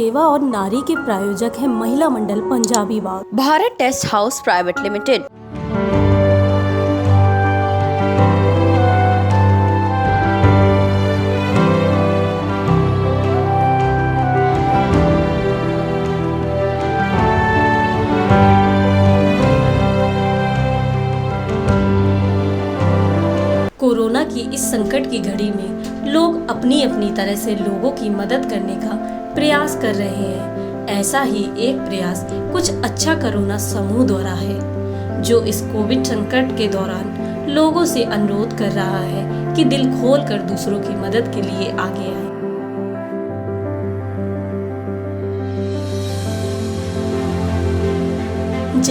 सेवा और नारी के प्रायोजक है Mahila Mandal Punjabi Bagh, Bharat test house private limited. Corona की इस संकट की घड़ी में लोग अपनी अपनी तरह से लोगों की मदद करने का प्रयास कर रहे हैं। ऐसा ही एक प्रयास कुछ अच्छा कोरोना समूह द्वारा है, जो इस कोविड संकट के दौरान लोगों से अनुरोध कर रहा है कि दिल खोल कर दूसरों की मदद के लिए आगे आए।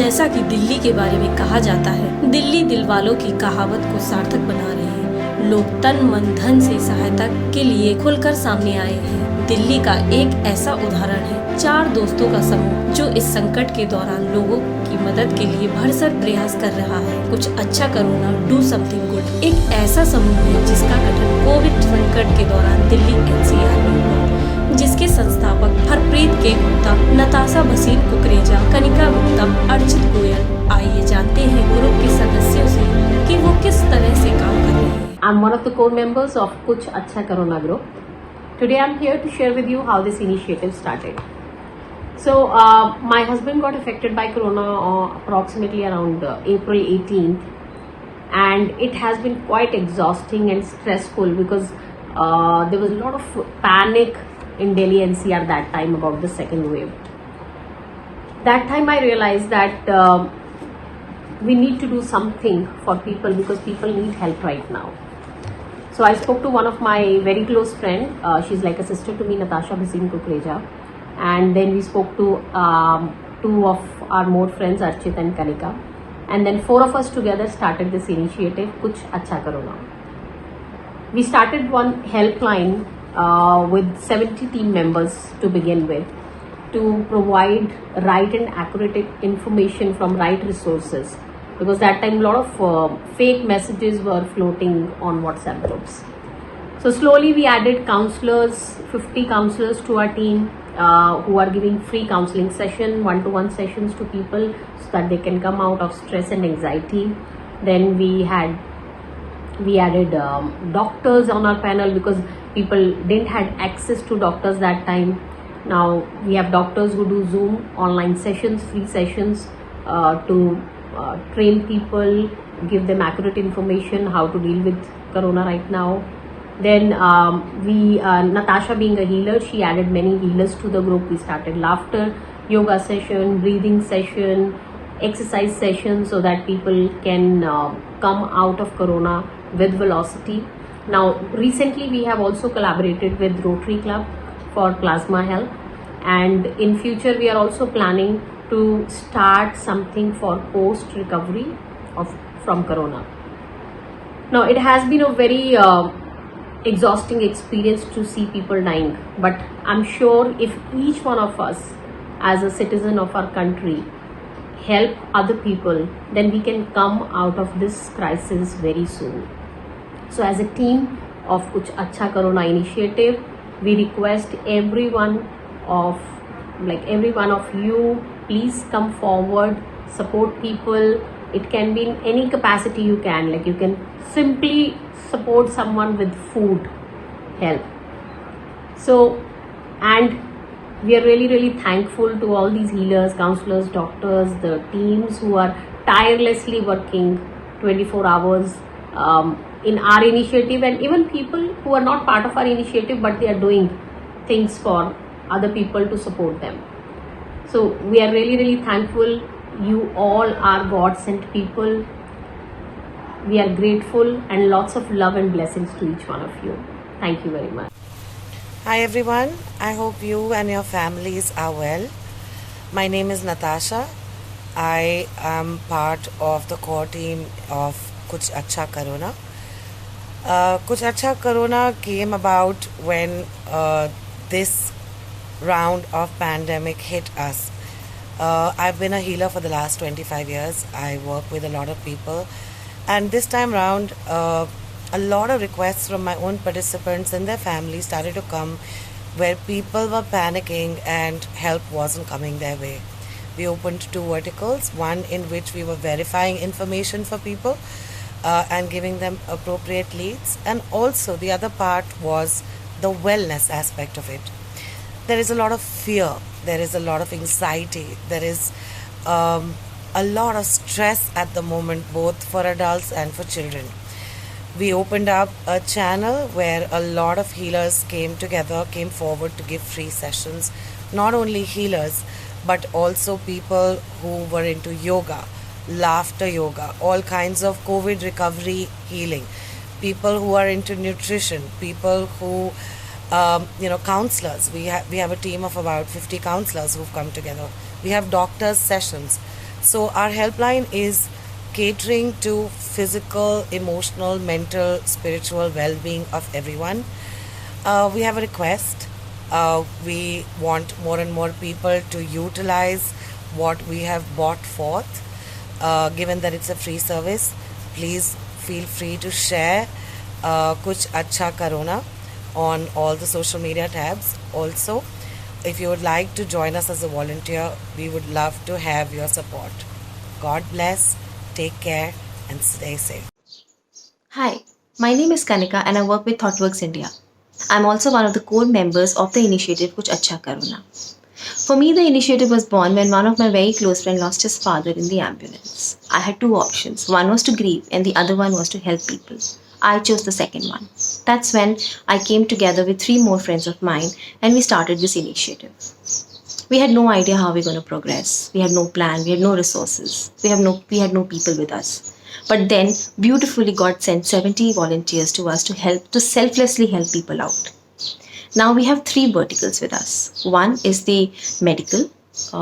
जैसा कि दिल्ली के बारे में कहा जाता है, दिल्ली दिल वालों की कहावत को सार्थक बना रहे हैं। लोग तन मन धन से सहायता के लिए खुलकर सामने आए हैं। दिल्ली का एक ऐसा उदाहरण है, 4 दोस्तों का समूह जो इस संकट के दौरान लोगों की मदद के लिए भरसक प्रयास कर रहा है। कुछ अच्छा करो ना, डू समथिंग गुड एक ऐसा समूह है जिसका गठन कोविड संकट के दौरान दिल्ली एनसीआर में हुआ, जिसके संस्थापक हरप्रीत के गुप्ता, नताशा भसीन कुकरेजा, कनिका गुप्ता, अर्चित गोयल। आइए जानते हैं ग्रुप के सदस्यों से कि वो किस तरह से काम कर रहे हैं। I'm one of the core members of Kuch Acha Corona group. Today I'm here to share with you how this initiative started. So my husband got affected by corona approximately around April 18th, and it has been quite exhausting and stressful because there was a lot of panic in Delhi NCR that time about the second wave. That time I realized that we need to do something for people because people need help right now. So I spoke to one of my very close friend. She's like a sister to me, Natasha Bhasin Kukreja. And then we spoke to 2 of our more friends, Archit and Kanika. And then 4 of us together started this initiative, Kuch Acha Karo Na. We started one helpline with 70 team members to begin with, to provide right and accurate information from right resources, because that time a lot of fake messages were floating on WhatsApp groups. So slowly we added counselors, 50 counselors to our team who are giving free counseling session, one-to-one sessions to people so that they can come out of stress and anxiety. Then we added doctors on our panel because people didn't had access to doctors that time. Now we have doctors who do Zoom online sessions, free sessions to train people, give them accurate information how to deal with corona right now. Then Natasha being a healer, she added many healers to the group. We started laughter, yoga session, breathing session, exercise session so that people can come out of corona with velocity. Now recently we have also collaborated with Rotary Club for plasma help, and in future we are also planning to start something for post recovery from corona. Now it has been a very exhausting experience to see people dying, but I'm sure if each one of us as a citizen of our country help other people, then we can come out of this crisis very soon. So as a team of Kuch Acha Corona initiative, we request every one of you, please come forward, support people. It can be in any capacity you can, like you can simply support someone with food help. So, and we are really thankful to all these healers, counselors, doctors, the teams who are tirelessly working 24 hours in our initiative, and even people who are not part of our initiative but they are doing things for other people to support them. So we are really thankful. You all are God sent people. We are grateful, and lots of love and blessings to each one of you. Thank you very much. Hi everyone, I hope you and your families are well. My name is Natasha. I am part of the core team of Kuch Acha Corona. Kuch Acha Corona came about when this round of pandemic hit us. I've been a healer for the last 25 years. I work with a lot of people, and this time round a lot of requests from my own participants and their families started to come where people were panicking and help wasn't coming their way. We opened two verticals, one in which we were verifying information for people and giving them appropriate leads, and also the other part was the wellness aspect of it. There is a lot of fear, there is a lot of anxiety, there is a lot of stress at the moment, both for adults and for children. We opened up a channel where a lot of healers came together, came forward to give free sessions. Not only healers, but also people who were into yoga, laughter yoga, all kinds of COVID recovery healing, people who are into nutrition, people who, counselors. We have a team of about 50 counselors who've come together. We have doctors' sessions. So our helpline is catering to physical, emotional, mental, spiritual well-being of everyone. We have a request. We want more and more people to utilize what we have brought forth. Given that it's a free service, please feel free to share Kuch Acha Karona on all the social media tabs. Also, if you would like to join us as a volunteer, we would love to have your support. God bless, take care, and stay safe. Hi, my name is Kanika and I work with ThoughtWorks India. I'm also one of the core members of the initiative Kuch Acha Karuna. For me, the initiative was born when one of my very close friends lost his father in the ambulance. I had two options. One was to grieve and the other one was to help people. I chose the second one. That's when I came together with three more friends of mine and we started this initiative. We had no idea how we're going to progress. We had no plan. We had no resources. We had no people with us. But then, beautifully, God sent 70 volunteers to us to selflessly help people out. Now we have three verticals with us. One is the medical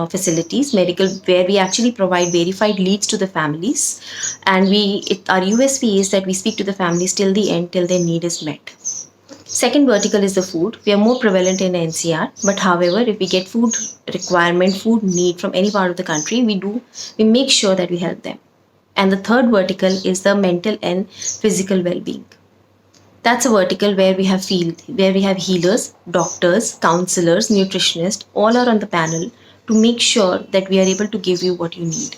facilities, where we actually provide verified leads to the families, and our USP is that we speak to the families till the end, till their need is met. Second vertical is the food. We are more prevalent in NCR, but however, if we get food need from any part of the country, we make sure that we help them. And the third vertical is the mental and physical well-being. That's a vertical where we have healers, doctors, counselors, nutritionists, all are on the panel to make sure that we are able to give you what you need.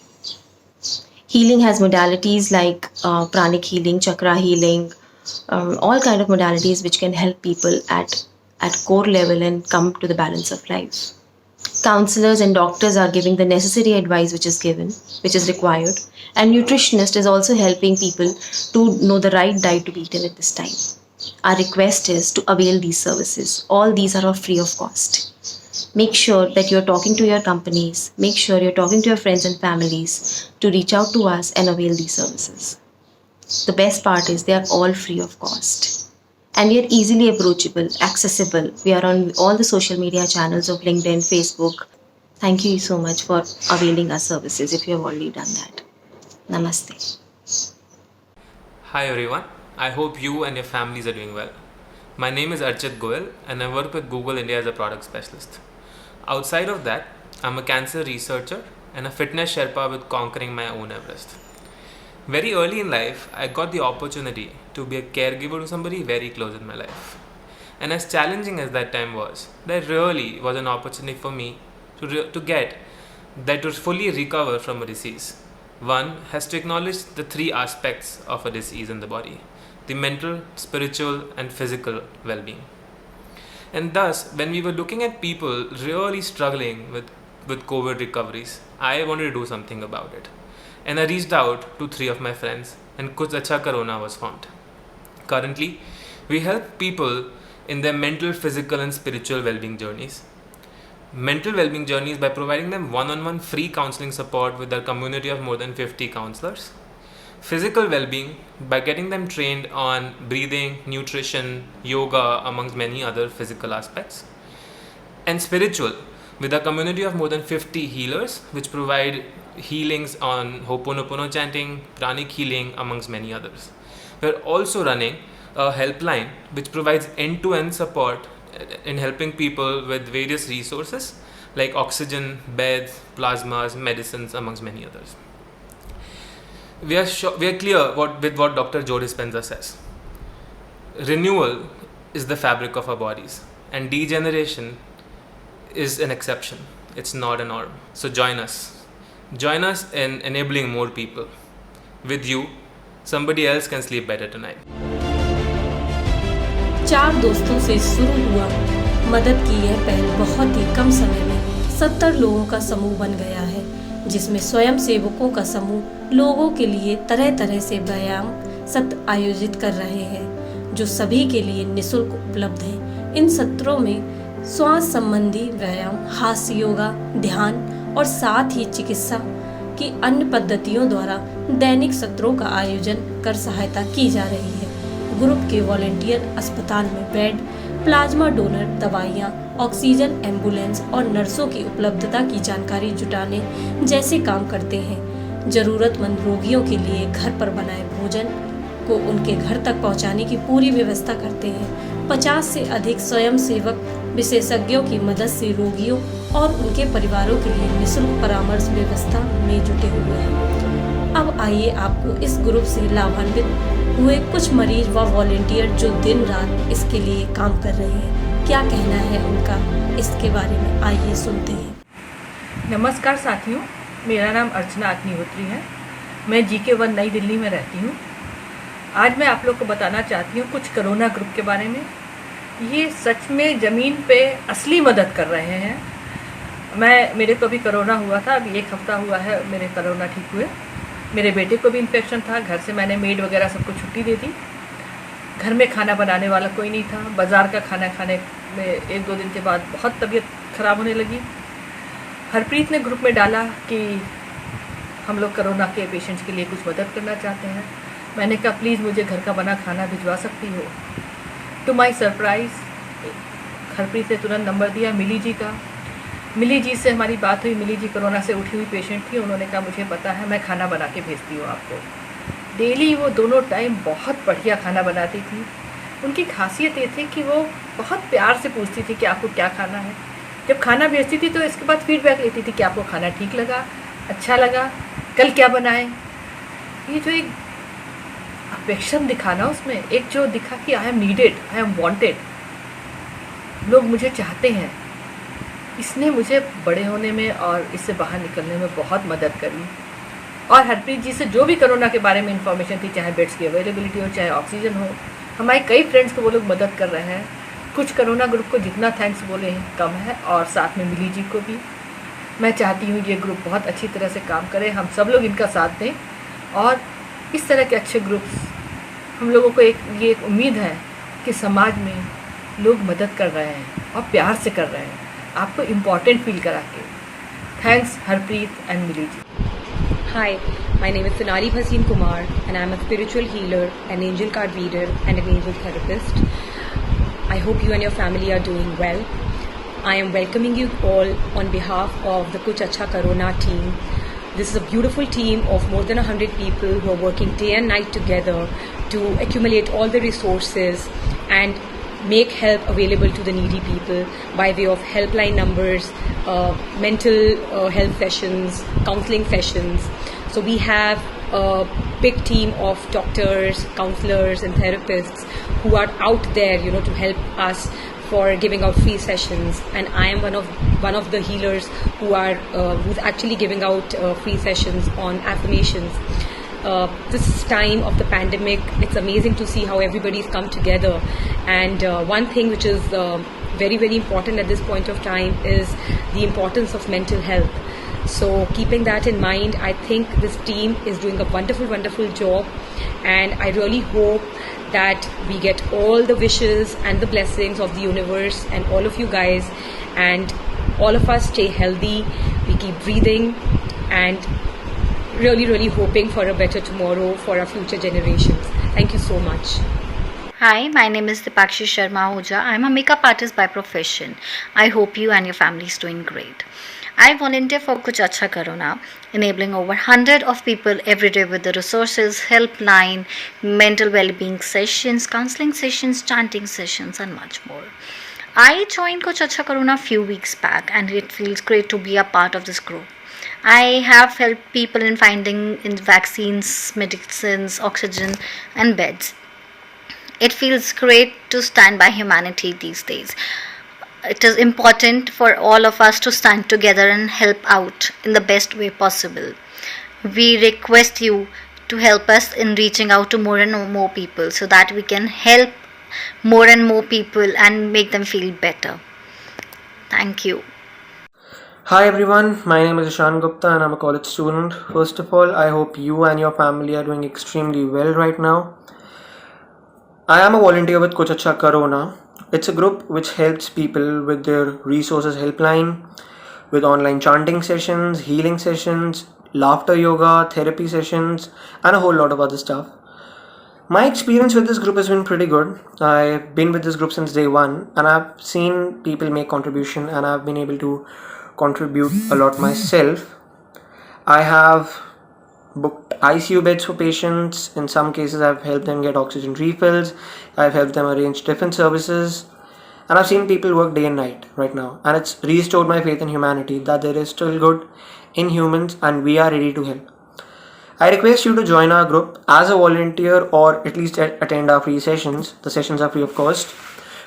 Healing has modalities like pranic healing, chakra healing, all kind of modalities which can help people at core level and come to the balance of life. Counselors and doctors are giving the necessary advice which is required, and nutritionist is also helping people to know the right diet to be eaten at this time. Our request is to avail these services. All these are free of cost. Make sure that you're talking to your companies, make sure you're talking to your friends and families to reach out to us and avail these services. The best part is they are all free of cost. And we are easily approachable, accessible. We are on all the social media channels of LinkedIn, Facebook. Thank you so much for availing our services if you have already done that. Namaste. Hi everyone, I hope you and your families are doing well. My name is Archit Goel and I work with Google India as a product specialist. Outside of that, I'm a cancer researcher and a fitness Sherpa with conquering my own Everest. Very early in life, I got the opportunity to be a caregiver to somebody very close in my life. And as challenging as that time was, there really was an opportunity for me to fully recover from a disease. One has to acknowledge the three aspects of a disease in the body: the mental, spiritual, and physical well-being. And thus, when we were looking at people really struggling with COVID recoveries, I wanted to do something about it. And I reached out to three of my friends, and Kuch Acha Karona was formed. Currently, we help people in their mental, physical, and spiritual well-being journeys. Mental well-being journeys by providing them one-on-one free counseling support with our community of more than 50 counselors. Physical well-being by getting them trained on breathing, nutrition, yoga, amongst many other physical aspects. And spiritual with a community of more than 50 healers which provide healings on Ho'oponopono chanting, pranic healing, amongst many others. We're also running a helpline which provides end-to-end support in helping people with various resources like oxygen, beds, plasmas, medicines, amongst many others. We are clear with what Dr. Joe Dispenza says. Renewal is the fabric of our bodies, and degeneration is an exception. It's not a norm. So join us. Join us in enabling more people. With you, somebody else can sleep better tonight. 4 दोस्तों से शुरू हुआ मदद की यह पहल बहुत ही कम समय में 70 लोगों का समूह बन गया है, जिसमें स्वयं सेवकों का समूह लोगों के लिए तरह तरह से व्यायाम सत्र आयोजित कर रहे हैं, जो सभी के लिए निःशुल्क उपलब्ध हैं। इन सत्रों में श्वास संबंधी व्यायाम, हास्य योगा, ध्यान और साथ ही चिकित्सा की अन्य पद्धतियों द्वारा दैनिक सत्रों का आयोजन कर सहायता की जा रही है। ग्रुप के वॉलेंटियर अस्पताल में बेड, प्लाज्मा डोनर, दवाइयाँ, ऑक्सीजन, एम्बुलेंस और नर्सों की उपलब्धता की जानकारी जुटाने जैसे काम करते हैं। जरूरतमंद रोगियों के लिए घर पर बनाए भोजन को उनके घर तक पहुंचाने की पूरी व्यवस्था करते हैं। 50 से अधिक स्वयंसेवक विशेषज्ञों की मदद से रोगियों और उनके परिवारों के लिए निःशुल्क परामर्श व्यवस्था में जुटे हुए हैं। अब आइए आपको इस ग्रुप से लाभान्वित हुए कुछ मरीज व वॉलेंटियर जो दिन रात इसके लिए काम कर रहे हैं, क्या कहना है उनका, इसके बारे में आइए सुनते हैं। नमस्कार साथियों, मेरा नाम अर्चना अग्निहोत्री है। मैं GK1 नई दिल्ली में रहती हूँ। आज मैं आप लोग को बताना चाहती हूँ कुछ कोरोना ग्रुप के बारे में। ये सच में ज़मीन पे असली मदद कर रहे हैं। मेरे को भी कोरोना हुआ था, अभी 1 हफ्ता हुआ है मेरे कोरोना ठीक हुए। मेरे बेटे को भी इन्फेक्शन था, घर से मैंने मेड वगैरह सबको छुट्टी दे दी। घर में खाना बनाने वाला कोई नहीं था। बाज़ार का खाना खाने में 1-2 दिन के बाद बहुत तबीयत ख़राब होने लगी। हरप्रीत ने ग्रुप में डाला कि हम लोग कोरोना के पेशेंट्स के लिए कुछ मदद करना चाहते हैं। मैंने कहा प्लीज़ मुझे घर का बना खाना भिजवा सकती हो। टू माई सरप्राइज़ हरप्रीत ने तुरंत नंबर दिया मिली जी का। मिली जी से हमारी बात हुई। मिली जी कोरोना से उठी हुई पेशेंट थी। उन्होंने कहा मुझे पता है, मैं खाना बना के भेजती हूँ आपको। डेली वो दोनों टाइम बहुत बढ़िया खाना बनाती थी। उनकी खासियत ये थी कि वो बहुत प्यार से पूछती थी कि आपको क्या खाना है। जब खाना भेजती थी तो इसके बाद फीडबैक लेती थी कि आपको खाना ठीक लगा, अच्छा लगा, कल क्या बनाएं। ये जो एक अफेक्शन दिखाना उसमें, एक जो दिखा कि I am needed, I am wanted, लोग मुझे चाहते हैं, इसने मुझे बड़े होने में और इससे बाहर निकलने में बहुत मदद करी। और हरप्रीत जी से जो भी कोरोना के बारे में इंफॉर्मेशन थी, चाहे बेड्स की अवेलेबिलिटी हो, चाहे ऑक्सीजन हो, हमारे कई फ्रेंड्स को वो लोग मदद कर रहे हैं। कुछ कोरोना ग्रुप को जितना थैंक्स बोले हैं कम है, और साथ में मिली जी को भी। मैं चाहती हूँ ये ग्रुप बहुत अच्छी तरह से काम करे, हम सब लोग इनका साथ दें, और इस तरह के अच्छे ग्रुप्स हम लोगों को ये एक उम्मीद है कि समाज में लोग मदद कर रहे हैं और प्यार से कर रहे हैं, आपको इम्पॉर्टेंट फील करा के। Thanks Harpreet and Mili ji. Hi, my name is Sonali Bhasin Kumar and I am a spiritual healer, an angel card reader and an angel therapist. I hope you and your family are doing well. I am welcoming you all on behalf of the Kuch Achha Corona team. This is a beautiful team of more than 100 people who are working day and night together to accumulate all the resources and make help available to the needy people by way of helpline numbers, mental health sessions, counseling sessions. So we have a big team of doctors, counselors and therapists who are out there, to help us for giving out free sessions. And I am one of the healers who's actually giving out free sessions on affirmations. This time of the pandemic, it's amazing to see how everybody's come together. And one thing which is very, very important at this point of time is the importance of mental health. So keeping that in mind, I think this team is doing a wonderful, wonderful job. And I really hope that we get all the wishes and the blessings of the universe and all of you guys. And all of us stay healthy, we keep breathing, and really, really hoping for a better tomorrow for our future generations. Thank you so much. Hi, my name is Dipakshi Sharma Ahuja. I'm a makeup artist by profession. I hope you and your family is doing great. I volunteer for Kuch Achha Corona, enabling over 100 of people every day with the resources, helpline, mental well-being sessions, counseling sessions, chanting sessions, and much more. I joined Kuch Achha Corona a few weeks back, and it feels great to be a part of this group. I have helped people in finding vaccines, medicines, oxygen, and beds. It feels great to stand by humanity these days. it is important for all of us to stand together and help out in the best way possible. We request you to help us in reaching out to more and more people so that we can help more and more people and make them feel better. Thank you. Hi everyone, my name is Ishan Gupta and I'm a college student. First of all, I hope you and your family are doing extremely well right now. I am a volunteer with Kuch Achha Karo Na. It's a group which helps people with their resources helpline, with online chanting sessions, healing sessions, laughter yoga, therapy sessions, and a whole lot of other stuff. My experience with this group has been pretty good. I've been with this group since day one and I've seen people make contribution and I've been able to contribute a lot myself. I have booked ICU beds for patients. In some cases I've helped them get oxygen refills. I've helped them arrange different services. And I've seen people work day and night right now. And it's restored my faith in humanity that there is still good in humans and we are ready to help. I request you to join our group as a volunteer or at least attend our free sessions. The sessions are free of cost.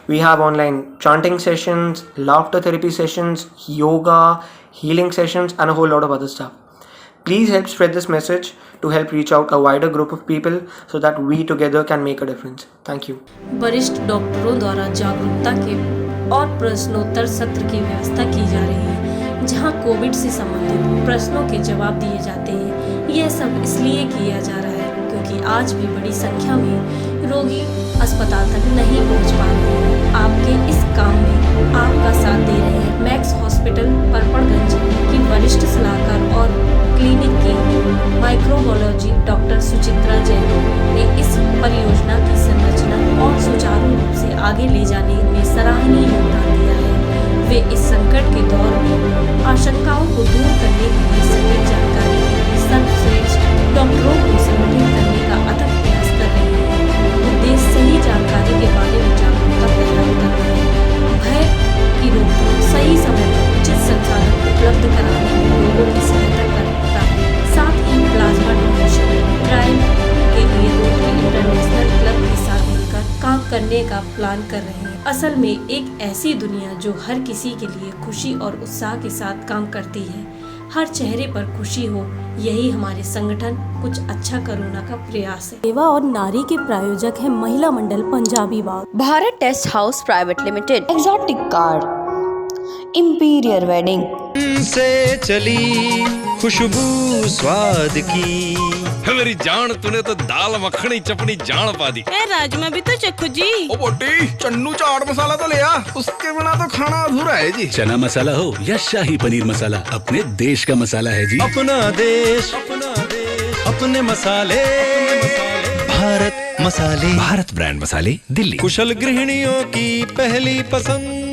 We have online chanting sessions, laughter therapy sessions, yoga, healing sessions, and a whole lot of other stuff. Please help spread this message to help reach out a wider group of people so that we together can make a difference. Thank you. वरिष्ठ डॉक्टरों द्वारा जागरूकता के और प्रश्नोत्तर सत्र की व्यवस्था की जा रही है, जहां कोविड से संबंधित प्रश्नों के जवाब दिए जाते हैं। यह सब इसलिए किया जा रहा है क्योंकि आज भी बड़ी संख्या में रोगी अस्पताल तक नहीं पहुंच पा रहे हैं। आपके इस काम में आपका साथ दे रहे हैं मैक्स हॉस्पिटल परपड़गंज की वरिष्ठ सलाहकार और क्लिनिक की माइक्रोबायोलॉजी डॉक्टर सुचित्रा जैन ने इस परियोजना की संरचना और सुचारू रूप से आगे ले जाने में सराहनीय योगदान दिया है। वे इस संकट के दौर में आशंकाओं को दूर करने के लिए सटीक जानकारी के लिए सर्वश्रेष्ठ डॉक्टरों को संगठित करने का अथक प्रयास कर रहे हैं। उद्देश्य सही जानकारी के बारे में जागरूकता प्रदान करना है, भय की रोकथाम, सही समय पर उचित संसाधन उपलब्ध कराने में लोगों की सहायता करता है। साथ ही प्लाज्मा डोनेशन ड्राइव के लिए रोटरी इंटरनेशनल क्लब के साथ मिलकर काम करने का प्लान कर रहे हैं। असल में एक ऐसी दुनिया जो हर किसी के लिए खुशी और उत्साह के साथ काम करती है, हर चेहरे पर खुशी हो, यही हमारे संगठन कुछ अच्छा करोना का प्रयास है। सेवा और नारी के प्रायोजक है Mahila Mandal Punjabi Bagh, Bharat test house private limited, exotic car, imperial wedding से चली खुशबू स्वाद की। मेरी जान, तूने तो दाल मखनी चपनी जान पा दी। राजमा भी तो चखो जी। ओ बोटी, चन्नू चाट मसाला तो ले आ, उसके बिना तो खाना अधूरा है जी। चना मसाला हो या शाही पनीर मसाला, अपने देश का मसाला है जी। अपना देश अपने मसाले, भारत मसाले, भारत ब्रांड मसाले, दिल्ली। कुशल गृहिणियों की पहली पसंद